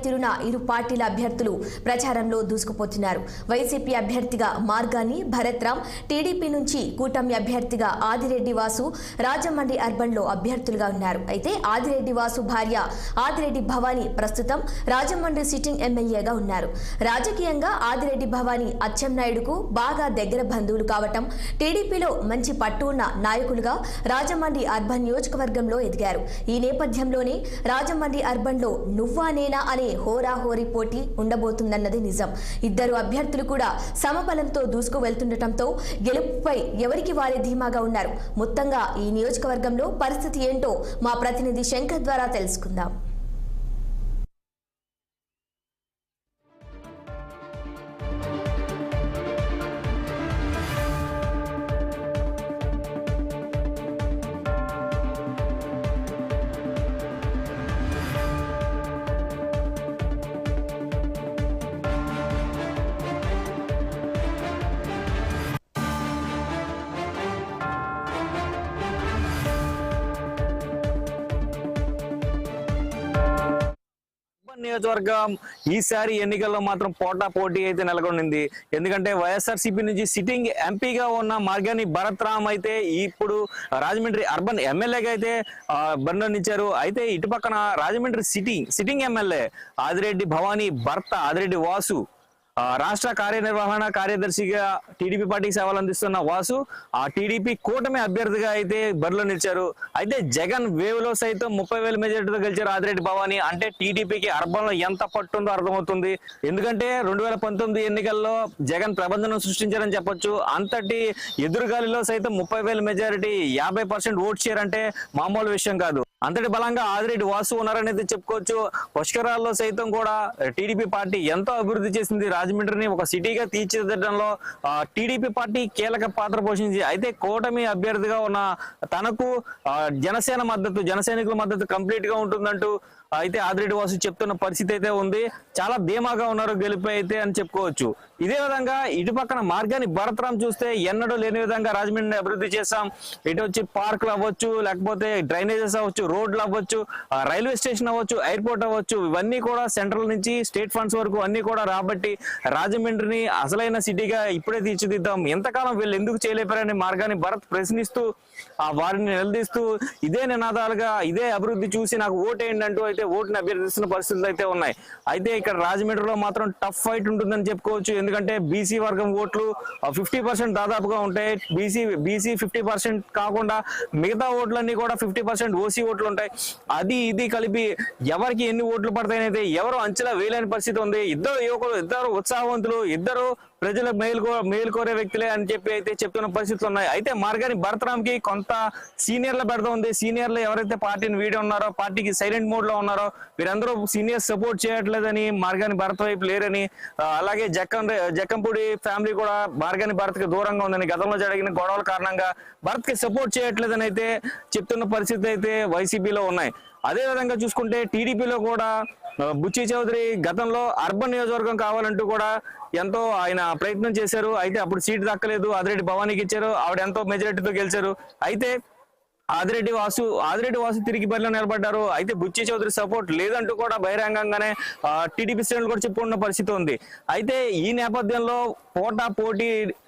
తీరున ఇరు పార్టీల అభ్యర్థులు ప్రచారంలో దూసుకుపోతున్నారు. వైసీపీ అభ్యర్థిగా మార్గాని భరత్రామ్, టీడీపీ నుంచి కూటమి అభ్యర్థిగా ఆదిరెడ్డి వాసు రాజమండ్రి అర్బన్ లో అభ్యర్థులుగా ఉన్నారు. అయితే ఆదిరెడ్డి వాసు భార్య ఆదిరెడ్డి భవానీ ప్రస్తుతం రాజమండ్రి సిట్టింగ్ ఎమ్మెల్యేగా ఉన్నారు. రాజకీయంగా ఆదిరెడ్డి భవానీ అచ్చెన్నాయుడుకు బాగా దగ్గర బంధువులు కావటం, టీడీపీలో మంచి పట్టు ఉన్న నాయకులుగా రాజమండ్రి అర్బన్ నియోజకవర్గంలో ఎదిగారు. ఈ నేపథ్యంలోనే రాజమండ్రి అర్బన్ లో నువ్వా నేనా హోరాహోరీ పోటీ ఉండబోతుందన్నది నిజం. ఇద్దరు అభ్యర్థులు కూడా సమబలంతో దూసుకు వెళ్తుండటంతో గెలుపుపై ఎవరికి వారే ధీమాగా ఉన్నారు. మొత్తంగా ఈ నియోజకవర్గంలో పరిస్థితి ఏంటో మా ప్రతినిధి శంకర్ ద్వారా తెలుసుకుందాం. నియోజకవర్గం ఈసారి ఎన్నికల్లో మాత్రం పోటా పోటీ అయితే నెలకొంది. ఎందుకంటే వైఎస్ఆర్సీపీ నుంచి సిట్టింగ్ ఎంపీగా ఉన్న మార్గాని భరత్రామ్ అయితే ఇప్పుడు రాజమండ్రి అర్బన్ ఎమ్మెల్యేగా అయితే బరిలోనిచ్చారు. అయితే ఇటు పక్కన రాజమండ్రి సిట్టింగ్ ఎమ్మెల్యే ఆదిరెడ్డి భవానీ భర్త ఆదిరెడ్డి వాసు రాష్ట్ర కార్యనిర్వహణ కార్యదర్శిగా టీడీపీ పార్టీకి సేవలు అందిస్తున్న వాసు ఆ టీడీపీ కూటమి అభ్యర్థిగా అయితే బరిలో నిలిచారు. అయితే జగన్ వేవ్ లో సైతం 30,000 మెజారిటీతో గెలిచారు ఆదిరెడ్డి భవానీ. అంటే టీడీపీకి అర్బన్ లో ఎంత పట్టుందో అర్థమవుతుంది. ఎందుకంటే 2019 ఎన్నికల్లో జగన్ ప్రబంధనం సృష్టించారని చెప్పొచ్చు. అంతటి ఎదురుగాలిలో సైతం 30,000 మెజారిటీ 50% ఓట్ షేర్ అంటే మామూలు విషయం కాదు. అంతటి బలంగా ఆదిరెడ్డి వాసు ఉన్నారని అయితే చెప్పుకోవచ్చు. పుష్కరాల్లో సైతం కూడా టీడీపీ పార్టీ ఎంతో అభివృద్ధి చేసింది. రాజమండ్రిని ఒక సిటీగా తీర్చిదిద్దడంలో టీడీపీ పార్టీ కీలక పాత్ర పోషించింది. అయితే కూటమి అభ్యర్థిగా ఉన్న తనకు జన సైనికుల మద్దతు కంప్లీట్ గా ఉంటుందంటూ అయితే ఆదిరెడ్డి వాసు చెప్తున్న పరిస్థితి అయితే ఉంది. చాలా ధీమాగా ఉన్నారు గెలిపి అయితే అని చెప్పుకోవచ్చు. ఇదే విధంగా ఇటు పక్కన మార్గాని భరత్రామ్ చూస్తే ఎన్నడూ లేని విధంగా రాజమండ్రిని అభివృద్ధి చేశాం. ఇటు వచ్చి పార్కులు అవ్వచ్చు, లేకపోతే డ్రైనేజెస్ అవ్వచ్చు, రోడ్లు అవ్వచ్చు, రైల్వే స్టేషన్ అవ్వచ్చు, ఎయిర్పోర్ట్ అవ్వచ్చు, ఇవన్నీ కూడా సెంట్రల్ నుంచి స్టేట్ ఫండ్స్ వరకు అన్ని కూడా రాబట్టి రాజమండ్రిని అసలైన సిటీగా ఇప్పుడే తీర్చిదిద్దాం. ఎంతకాలం వీళ్ళు ఎందుకు చేయలేపారని మార్గాని భరత్ ప్రశ్నిస్తూ వారిని నిలదీస్తూ ఇదే నినాదాలుగా ఇదే అభివృద్ధి చూసి నాకు ఓటేయండి అంటూ అయితే ఓటుని అభ్యర్థిస్తున్న పరిస్థితులు అయితే ఉన్నాయి. అయితే ఇక్కడ రాజమండ్రిలో మాత్రం టఫ్ ఫైట్ ఉంటుందని చెప్పుకోవచ్చు. ఎందుకంటే బీసీ వర్గం ఓట్లు 50% దాదాపుగా ఉంటాయి. బీసీ 50% కాకుండా మిగతా ఓట్లన్నీ కూడా 50% ఓసీ ఓట్లు ఉంటాయి. అది ఇది కలిపి ఎవరికి ఎన్ని ఓట్లు పడతాయనైతే ఎవరు అంచనా వేయలేని పరిస్థితి ఉంది. ఇద్దరు యువకులు, ఇద్దరు ఉత్సాహవంతులు, ఇద్దరు ప్రజల మేలు కోరే వ్యక్తులే అని చెప్పి అయితే చెప్తున్న పరిస్థితులు ఉన్నాయి. అయితే మార్గాని భరత్రామ్ కి కొంత సీనియర్ల పెడతా ఉంది. సీనియర్లు ఎవరైతే పార్టీని వీడి ఉన్నారో, పార్టీకి సైలెంట్ మోడ్ లో ఉన్నారో వీరందరూ సీనియర్స్ సపోర్ట్ చేయట్లేదని మార్గాని భరత్ వైపు లేరని, అలాగే జక్కంపూడి ఫ్యామిలీ కూడా మార్గాని భరత్ కి దూరంగా ఉందని, గతంలో జరిగిన గొడవల కారణంగా భరత్ కి సపోర్ట్ చేయట్లేదని అయితే చెప్తున్న పరిస్థితి అయితే వైసీపీలో ఉన్నాయి. అదే విధంగా చూసుకుంటే టీడీపీలో కూడా బుచ్చి చౌదరి గతంలో అర్బన్ నియోజకవర్గం కావాలంటూ కూడా ఎంతో ఆయన ప్రయత్నం చేశారు. అయితే అప్పుడు సీట్ దక్కలేదు, ఆదిరెడ్డి భవానీకి ఇచ్చారు. ఆవిడ ఎంతో మెజారిటీతో గెలిచారు. అయితే ఆదిరెడ్డి వాసు తిరిగి బరిలో నిలబడ్డారు. అయితే బుచ్చి చౌదరి సపోర్ట్ లేదంటూ కూడా బహిరంగంగానే టీడీపీ శ్రేణులు కూడా చెప్పుకున్న పరిస్థితి ఉంది. అయితే ఈ నేపథ్యంలో పోటీ